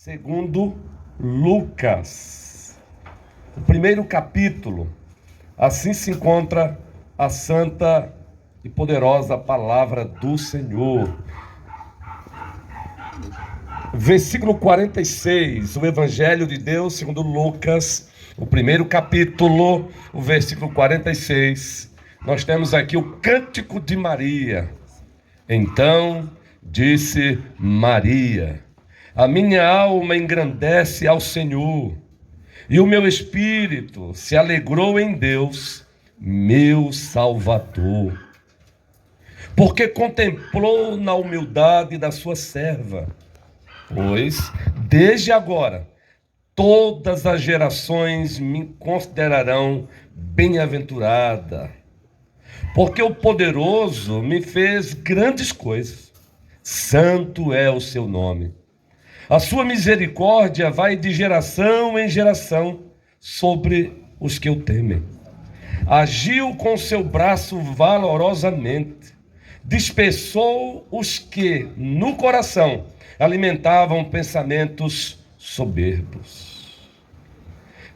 segundo Lucas, o primeiro capítulo. Assim se encontra a santa e poderosa palavra do Senhor. Versículo 46, o Evangelho de Deus segundo Lucas, o primeiro capítulo, o versículo 46. Nós temos aqui o cântico de Maria. Então disse Maria: a minha alma engrandece ao Senhor, e o meu espírito se alegrou em Deus, meu Salvador, porque contemplou na humildade da sua serva. Pois, desde agora, todas as gerações me considerarão bem-aventurada, porque o poderoso me fez grandes coisas. Santo é o seu nome. A sua misericórdia vai de geração em geração sobre os que o temem. Agiu com seu braço valorosamente, dispersou os que no coração alimentavam pensamentos soberbos.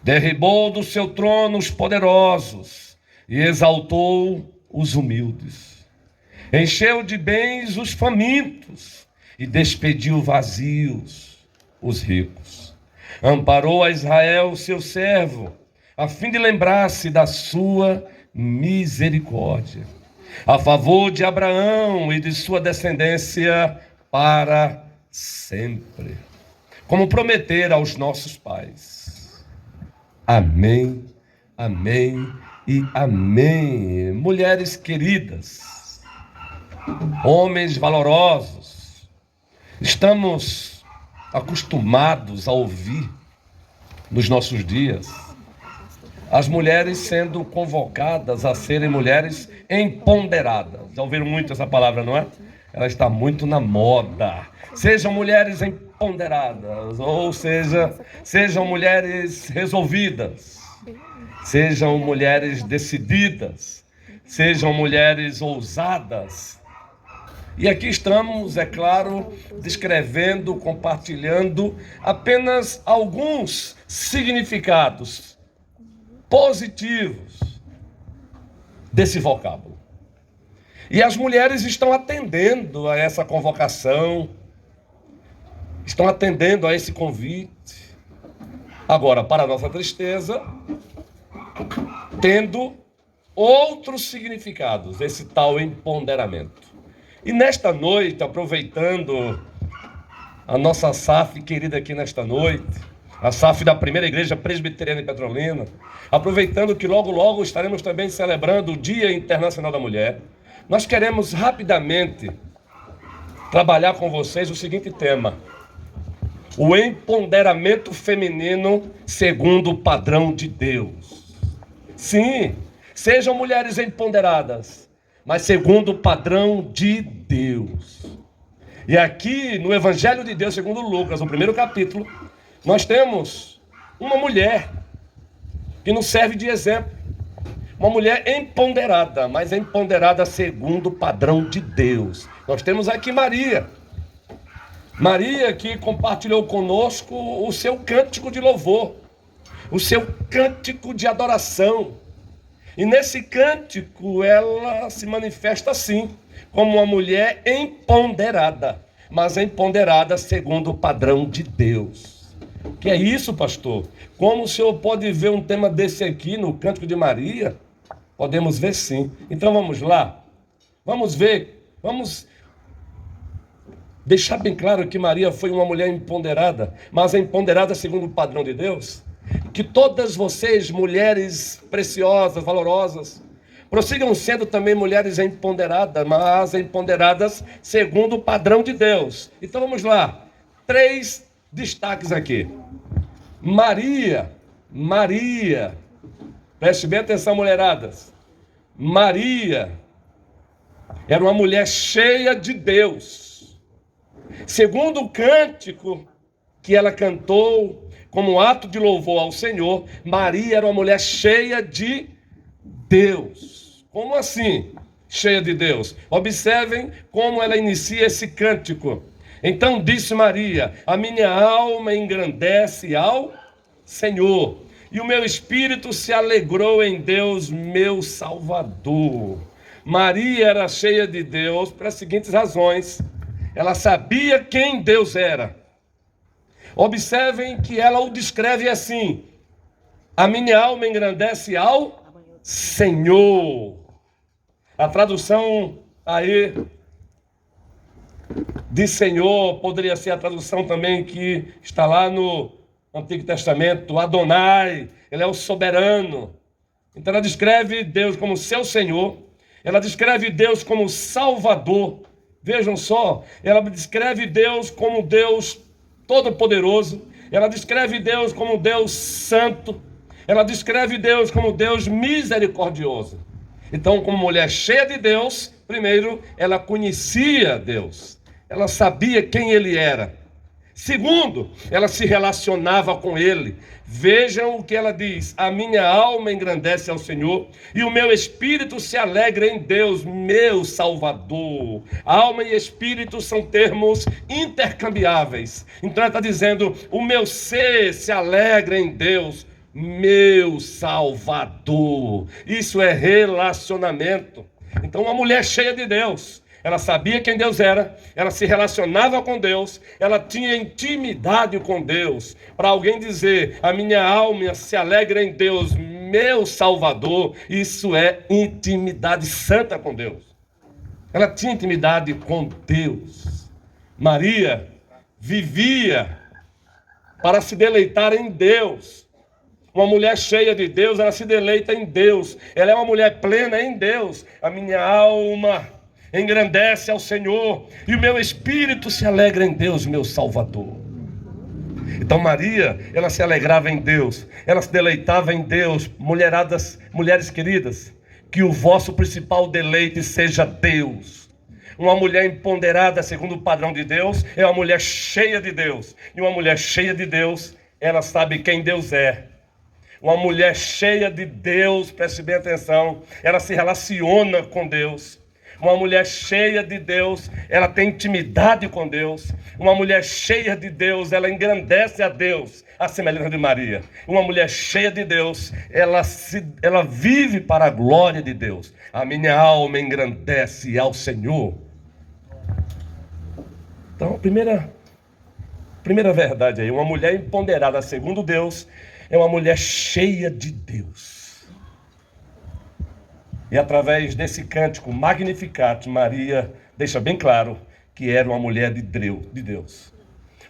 Derribou do seu trono os poderosos e exaltou os humildes. Encheu de bens os famintos e despediu vazios os ricos. Amparou a Israel, seu servo, a fim de lembrar-se da sua misericórdia, a favor de Abraão e de sua descendência para sempre, como prometera aos nossos pais. Amém, amém e amém. Mulheres queridas, homens valorosos, estamos acostumados a ouvir nos nossos dias as mulheres sendo convocadas a serem mulheres empoderadas. Já ouviram muito essa palavra, não é? Ela está muito na moda. Sejam mulheres empoderadas, ou seja, sejam mulheres resolvidas, sejam mulheres decididas, sejam mulheres ousadas. E aqui estamos, é claro, descrevendo, compartilhando apenas alguns significados positivos desse vocábulo. E as mulheres estão atendendo a essa convocação, estão atendendo a esse convite. Agora, para nossa tristeza, tendo outros significados, esse tal empoderamento. E nesta noite, aproveitando a nossa SAF querida aqui nesta noite, a SAF da Primeira Igreja Presbiteriana em Petrolina, aproveitando que logo estaremos também celebrando o Dia Internacional da Mulher, nós queremos rapidamente trabalhar com vocês o seguinte tema: o empoderamento feminino segundo o padrão de Deus. Sim, sejam mulheres empoderadas, mas segundo o padrão de Deus. E aqui no Evangelho de Deus segundo Lucas, no primeiro capítulo, nós temos uma mulher que nos serve de exemplo. Uma mulher empoderada, mas empoderada segundo o padrão de Deus. Nós temos aqui Maria. Maria que compartilhou conosco o seu cântico de louvor, o seu cântico de adoração. E nesse cântico ela se manifesta assim, como uma mulher empoderada, mas empoderada segundo o padrão de Deus. Que é isso, pastor? Como o senhor pode ver um tema desse aqui no cântico de Maria? Podemos ver sim. Então vamos lá. Vamos ver. Vamos deixar bem claro que Maria foi uma mulher empoderada, mas empoderada segundo o padrão de Deus. Que todas vocês, mulheres preciosas, valorosas, prossigam sendo também mulheres empoderadas, mas empoderadas segundo o padrão de Deus. Então vamos lá. 3 destaques aqui. Maria, preste bem atenção, mulheradas. Maria era uma mulher cheia de Deus. Segundo o cântico que ela cantou como ato de louvor ao Senhor, Maria era uma mulher cheia de Deus. Como assim? Cheia de Deus. Observem como ela inicia esse cântico. Então disse Maria: a minha alma engrandece ao Senhor, e o meu espírito se alegrou em Deus, meu Salvador. Maria era cheia de Deus pelas seguintes razões: ela sabia quem Deus era. Observem que ela o descreve assim: a minha alma engrandece ao Senhor. A tradução aí de Senhor poderia ser a tradução também que está lá no Antigo Testamento, Adonai, ele é o soberano. Então ela descreve Deus como seu Senhor, ela descreve Deus como Salvador. Vejam só, ela descreve Deus como Deus Todo-Poderoso, ela descreve Deus como Deus Santo, ela descreve Deus como Deus misericordioso. Então, como mulher cheia de Deus, primeiro, ela conhecia Deus, ela sabia quem Ele era. Segundo, ela se relacionava com Ele. Vejam o que ela diz: a minha alma engrandece ao Senhor, e o meu espírito se alegra em Deus, meu Salvador. Alma e espírito são termos intercambiáveis. Então ela está dizendo: o meu ser se alegra em Deus, meu Salvador. Isso é relacionamento. Então uma mulher cheia de Deus, ela sabia quem Deus era, ela se relacionava com Deus, ela tinha intimidade com Deus. Para alguém dizer: a minha alma se alegra em Deus, meu Salvador, isso é intimidade santa com Deus. Ela tinha intimidade com Deus. Maria vivia para se deleitar em Deus. Uma mulher cheia de Deus, ela se deleita em Deus. Ela é uma mulher plena em Deus. A minha alma engrandece ao Senhor, e o meu espírito se alegra em Deus, meu Salvador. Então Maria, ela se alegrava em Deus, ela se deleitava em Deus. Mulheres queridas, que o vosso principal deleite seja Deus. Uma mulher empoderada segundo o padrão de Deus é uma mulher cheia de Deus. E uma mulher cheia de Deus, ela sabe quem Deus é. Uma mulher cheia de Deus, preste bem atenção, ela se relaciona com Deus. Uma mulher cheia de Deus, ela tem intimidade com Deus. Uma mulher cheia de Deus, ela engrandece a Deus, a semelhança de Maria. Uma mulher cheia de Deus, ela vive para a glória de Deus. A minha alma engrandece ao Senhor. Então, primeira verdade aí, uma mulher empoderada segundo Deus é uma mulher cheia de Deus. E através desse cântico Magnificat, Maria deixa bem claro que era uma mulher de Deus.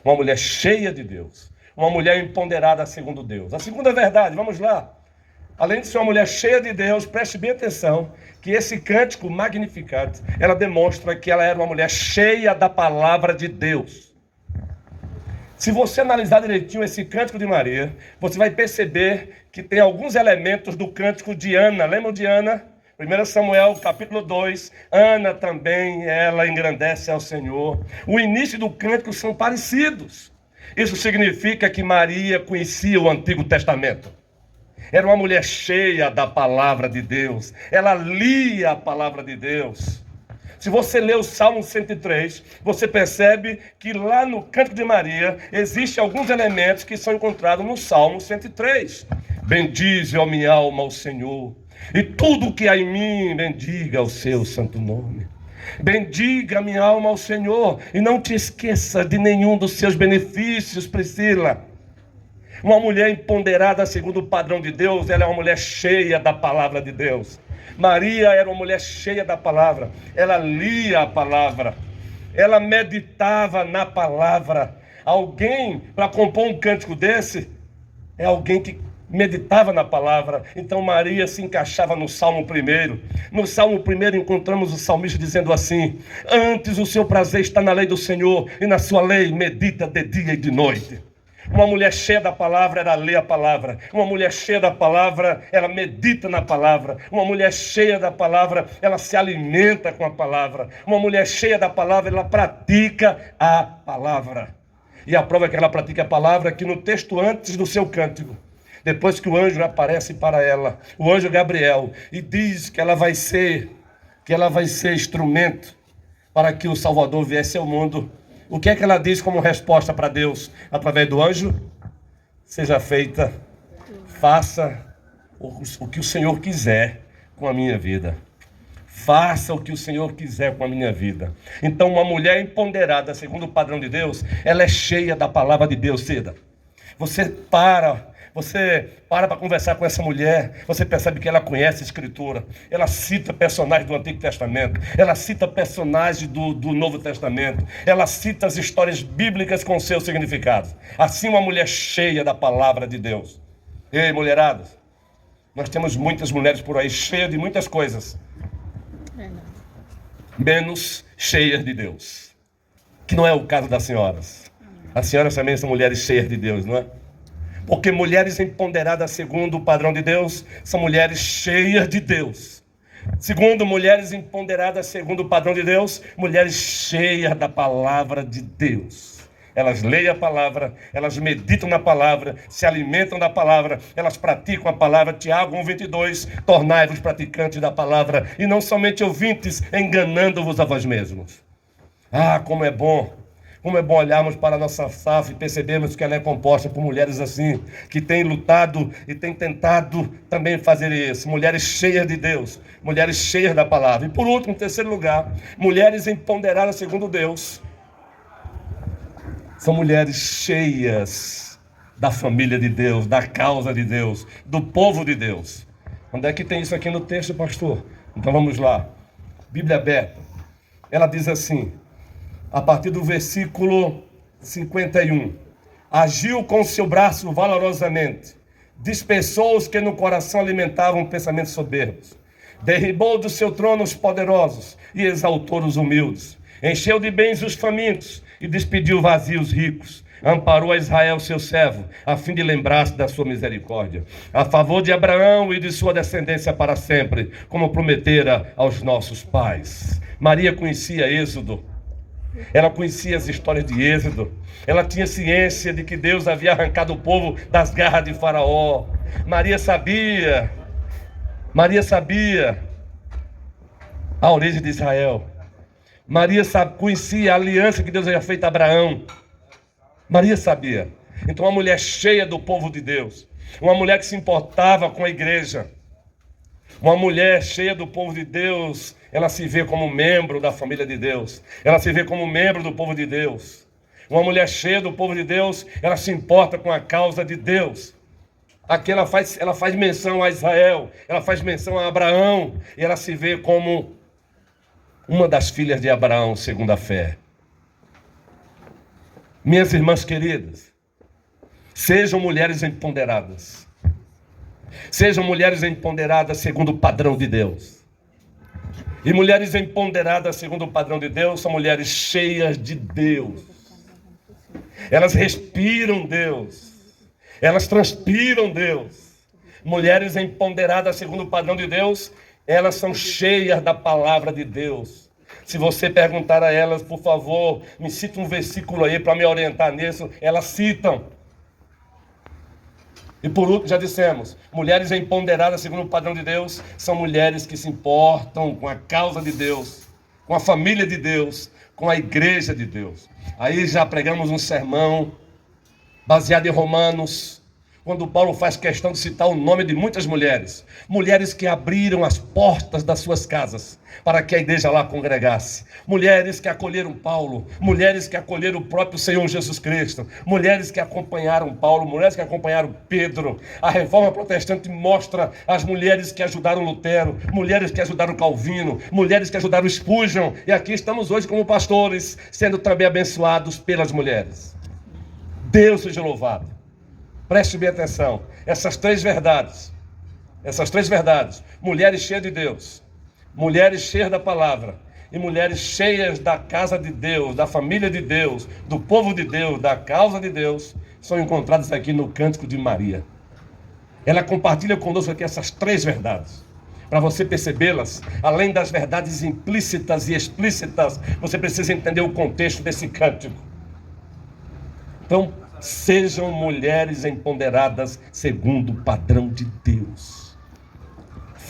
Uma mulher cheia de Deus. Uma mulher empoderada segundo Deus. A segunda verdade, vamos lá. Além de ser uma mulher cheia de Deus, preste bem atenção que esse cântico Magnificat, ela demonstra que ela era uma mulher cheia da palavra de Deus. Se você analisar direitinho esse cântico de Maria, você vai perceber que tem alguns elementos do cântico de Ana. Lembram de Ana? 1 Samuel, capítulo 2, Ana também, ela engrandece ao Senhor. O início do cântico são parecidos. Isso significa que Maria conhecia o Antigo Testamento. Era uma mulher cheia da palavra de Deus. Ela lia a palavra de Deus. Se você lê o Salmo 103, você percebe que lá no Cântico de Maria, existem alguns elementos que são encontrados no Salmo 103. Bendize, ó minha alma, ao Senhor, e tudo que há em mim, bendiga o seu santo nome. Bendiga minha alma ao Senhor, e não te esqueça de nenhum dos seus benefícios, Priscila. Uma mulher empoderada segundo o padrão de Deus, ela é uma mulher cheia da palavra de Deus. Maria era uma mulher cheia da palavra, ela lia a palavra, ela meditava na palavra. Alguém, para compor um cântico desse, é alguém que meditava na palavra. Então Maria se encaixava no Salmo 1. No Salmo 1 encontramos o salmista dizendo assim: antes o seu prazer está na lei do Senhor, e na sua lei medita de dia e de noite. Uma mulher cheia da palavra, ela lê a palavra. Uma mulher cheia da palavra, ela medita na palavra. Uma mulher cheia da palavra, ela se alimenta com a palavra. Uma mulher cheia da palavra, ela pratica a palavra. E a prova que ela pratica a palavra é que no texto antes do seu cântico, depois que o anjo aparece para ela, o anjo Gabriel, e diz que ela vai ser instrumento para que o Salvador viesse ao mundo, O que é que ela diz como resposta para Deus através do anjo? Seja feita, faça o que o Senhor quiser com a minha vida. Faça o que o Senhor quiser com a minha vida. Então, uma mulher empoderada, segundo o padrão de Deus, ela é cheia da palavra de Deus, Cida. Você para conversar com essa mulher, você percebe que ela conhece a Escritura. Ela cita personagens do Antigo Testamento, ela cita personagens do Novo Testamento, ela cita as histórias bíblicas com seus significados. Assim, uma mulher cheia da palavra de Deus. Ei, mulheradas, nós temos muitas mulheres por aí cheias de muitas coisas, menos cheias de Deus, que não é o caso das senhoras. As senhoras também são mulheres cheias de Deus, não é? Porque mulheres empoderadas segundo o padrão de Deus são mulheres cheias de Deus. Segundo, mulheres empoderadas segundo o padrão de Deus, mulheres cheias da palavra de Deus. Elas leem a palavra, elas meditam na palavra, se alimentam da palavra, elas praticam a palavra. Tiago 1:22, tornai-vos praticantes da palavra e não somente ouvintes, enganando-vos a vós mesmos. Ah, como é bom olharmos para a nossa SAF e percebermos que ela é composta por mulheres assim, que têm lutado e têm tentado também fazer isso. Mulheres cheias de Deus, mulheres cheias da palavra. E por último, em terceiro lugar, mulheres empoderadas segundo Deus. São mulheres cheias da família de Deus, da causa de Deus, do povo de Deus. Onde é que tem isso aqui no texto, pastor? Então vamos lá. Bíblia aberta. Ela diz assim, a partir do versículo 51. Agiu com seu braço valorosamente, dispersou os que no coração alimentavam pensamentos soberbos, derribou do seu trono os poderosos e exaltou os humildes, encheu de bens os famintos e despediu vazios os ricos. Amparou a Israel, seu servo, a fim de lembrar-se da sua misericórdia, a favor de Abraão e de sua descendência para sempre, como prometera aos nossos pais. Maria conhecia Êxodo, ela conhecia as histórias de Êxodo, ela tinha ciência de que Deus havia arrancado o povo das garras de Faraó. Maria sabia a origem de Israel. Maria conhecia a aliança que Deus havia feito a Abraão. Maria sabia. Então, uma mulher cheia do povo de Deus, uma mulher que se importava com a igreja, uma mulher cheia do povo de Deus, ela se vê como membro da família de Deus, ela se vê como membro do povo de Deus. Uma mulher cheia do povo de Deus, ela se importa com a causa de Deus. Aqui ela faz menção a Israel, ela faz menção a Abraão, e ela se vê como uma das filhas de Abraão, segundo a fé. Minhas irmãs queridas, sejam mulheres empoderadas. Sejam mulheres empoderadas segundo o padrão de Deus. E mulheres empoderadas segundo o padrão de Deus são mulheres cheias de Deus. Elas respiram Deus. Elas transpiram Deus. Mulheres empoderadas segundo o padrão de Deus, elas são cheias da palavra de Deus. Se você perguntar a elas, por favor, me cita um versículo aí para me orientar nisso, elas citam. E por último, já dissemos, mulheres empoderadas segundo o padrão de Deus são mulheres que se importam com a causa de Deus, com a família de Deus, com a igreja de Deus. Aí já pregamos um sermão baseado em Romanos, quando Paulo faz questão de citar o nome de muitas mulheres, mulheres que abriram as portas das suas casas para que a igreja lá congregasse, mulheres que acolheram Paulo, mulheres que acolheram o próprio Senhor Jesus Cristo, mulheres que acompanharam Paulo, mulheres que acompanharam Pedro. A Reforma Protestante mostra as mulheres que ajudaram Lutero, mulheres que ajudaram Calvino, mulheres que ajudaram Spurgeon, e aqui estamos hoje como pastores, sendo também abençoados pelas mulheres. Deus seja louvado. Preste bem atenção, essas três verdades, mulheres cheias de Deus, mulheres cheias da palavra e mulheres cheias da casa de Deus, da família de Deus, do povo de Deus, da causa de Deus, são encontradas aqui no Cântico de Maria. Ela compartilha conosco aqui essas três verdades. Para você percebê-las, além das verdades implícitas e explícitas, você precisa entender o contexto desse cântico. Então, sejam mulheres empoderadas segundo o padrão de Deus.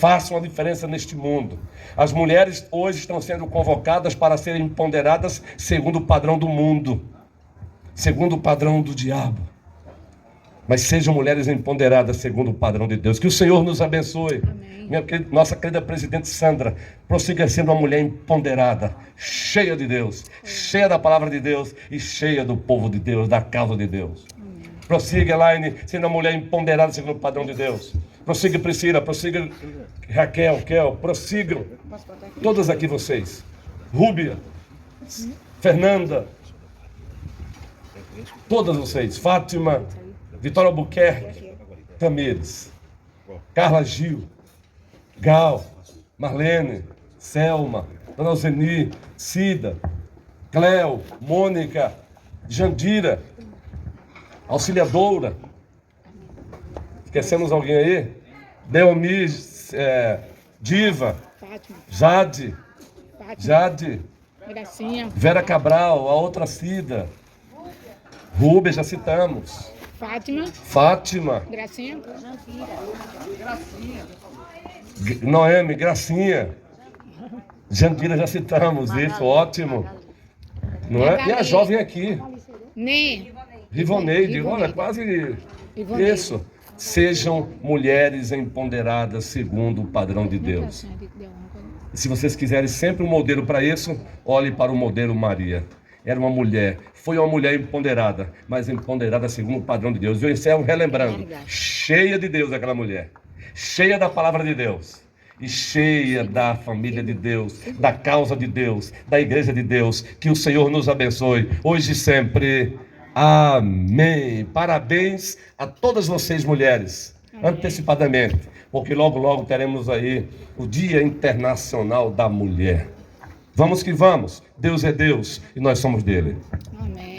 façam a diferença neste mundo. As mulheres hoje estão sendo convocadas para serem empoderadas segundo o padrão do mundo, segundo o padrão do diabo. Mas sejam mulheres empoderadas segundo o padrão de Deus. Que o Senhor nos abençoe. Nossa querida presidente Sandra, prossiga sendo uma mulher empoderada, cheia de Deus, cheia da palavra de Deus e cheia do povo de Deus, da causa de Deus. Prossiga, Elaine, sendo uma mulher empoderada segundo o padrão de Deus. Prossiga, Priscila, prossiga, Raquel, Kel, prossigam. Todas aqui vocês. Rúbia, Fernanda, todas vocês. Fátima, Vitória Albuquerque, Tamires, Carla Gil, Gal, Marlene, Selma, Dona Zeni, Cida, Cleo, Mônica, Jandira, Auxiliadora. Esquecemos alguém aí? Deomir, Diva, Jade, Gracinha, Vera Cabral, a outra Cida, Rubens, já citamos. Fátima, Gracinha, Noemi, Gracinha, Jandira, já citamos. Isso, ótimo. Não é? E a jovem aqui, Ney, Rivoneide, olha, quase isso. Sejam mulheres empoderadas segundo o padrão de Deus. E se vocês quiserem sempre um modelo para isso, olhe para o modelo Maria. Era uma mulher, foi uma mulher empoderada, mas empoderada segundo o padrão de Deus. Eu encerro relembrando, cheia de Deus aquela mulher, cheia da palavra de Deus, e cheia da família de Deus, da causa de Deus, da igreja de Deus. Que o Senhor nos abençoe, hoje e sempre. Amém. Parabéns a todas vocês, mulheres, antecipadamente, porque logo, logo teremos aí o Dia Internacional da Mulher. Vamos que vamos. Deus é Deus e nós somos dele. amém.